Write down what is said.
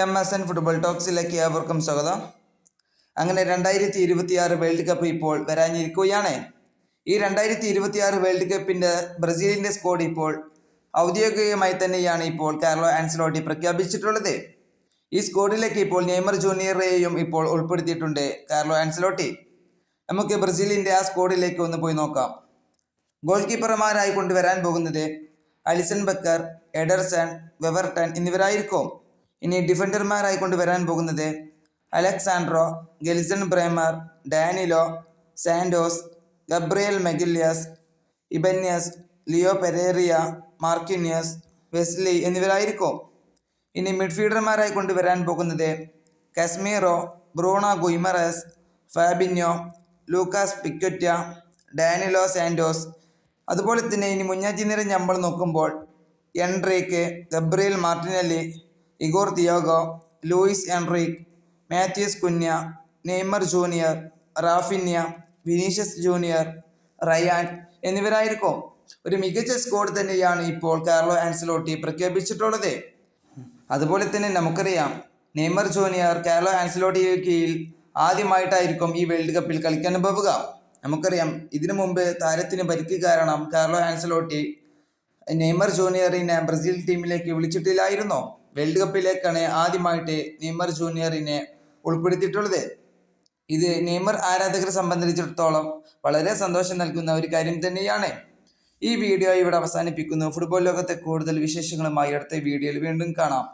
MSN football ടോക്സിലേക്ക് ഏവർക്കും സ്വാഗതം. അങ്ങനെ 2026 വേൾഡ് കപ്പ് ഇപ്പോൾ വരാനിരിക്കുകയാണ്. ഈ 2026 വേൾഡ് കപ്പിൻ്റെ ബ്രസീലിൻ്റെ സ്ക്വാഡ് ഇപ്പോൾ ഔദ്യോഗികമായി തന്നെയാണ് ഇപ്പോൾ കാർലോ ആൻസലോട്ടി പ്രഖ്യാപിച്ചിട്ടുള്ളത്. ഈ സ്ക്വാഡിലേക്ക് ഇപ്പോൾ നെയ്മർ ജൂനിയറെയും ഇപ്പോൾ ഉൾപ്പെടുത്തിയിട്ടുണ്ട് കാർലോ ആൻസലോട്ടി. നമുക്ക് ബ്രസീലിൻ്റെ ആ സ്ക്വാഡിലേക്ക് ഒന്ന് പോയി നോക്കാം. ഗോൾ കീപ്പർമാരായി കൊണ്ടുവരാൻ പോകുന്നത് അലിസൺ ബക്കർ, എഡർസൺ, വെവർട്ടൺ എന്നിവരായിരിക്കും. ഇനി ഡിഫൻഡർമാരായി കൊണ്ടുവരാൻ പോകുന്നത് Alex Sandro, Gleison Bremer, Danilo, Santos, Gabriel Magalhaes, Ibanez, Leo Pereira, Marquinhos, Wesley എന്നിവരായിരിക്കും. ഇനി മിഡ്ഫീൽഡർമാരായി കൊണ്ടുവരാൻ പോകുന്നത് Casemiro, Bruno Guimaraes, Fabinho, Lucas Paqueta, Danilo Santos. അതുപോലെ തന്നെ ഇനി മുന്നേറ്റ നിര നമ്മൾ നോക്കുമ്പോൾ Endrick, Gabriel Martinelli, Igor Thiago, Luiz Henrique, Matheus Cunha, Neymar Junior, Raphinha, Vinicius Junior, Rayan എന്നിവരായിരിക്കും. ഒരു മികച്ച സ്ക്വാഡ് തന്നെയാണ് ഇപ്പോൾ കാർലോ ആൻസലോട്ടി പ്രഖ്യാപിച്ചിട്ടുള്ളത്. അതുപോലെ തന്നെ നമുക്കറിയാം, നെയ്മർ ജൂനിയർ കാർലോ ആൻസലോട്ടിയുടെ കീഴിൽ ആദ്യമായിട്ടായിരിക്കും ഈ വേൾഡ് കപ്പിൽ കളിക്കാൻ പോവുക. നമുക്കറിയാം, ഇതിനു മുമ്പ് താരത്തിന് പരിക്ക് കാരണം കാർലോ ആൻസലോട്ടി നെയ്മർ ജൂനിയറിനെ ബ്രസീൽ ടീമിലേക്ക് വിളിച്ചിട്ടില്ലായിരുന്നു. വേൾഡ് കപ്പിലേക്കാണ് ആദ്യമായിട്ട് നെയ്മർ ജൂനിയറിനെ ഉൾപ്പെടുത്തിയിട്ടുള്ളത്. ഇത് നെയ്മർ ആരാധകരെ സംബന്ധിച്ചിടത്തോളം വളരെ സന്തോഷം നൽകുന്ന ഒരു കാര്യം തന്നെയാണ്. ഈ വീഡിയോ ഇവിടെ അവസാനിപ്പിക്കുന്നു. ഫുട്ബോൾ ലോകത്തെ കൂടുതൽ വിശേഷങ്ങളുമായി അടുത്ത വീഡിയോയിൽ വീണ്ടും കാണാം.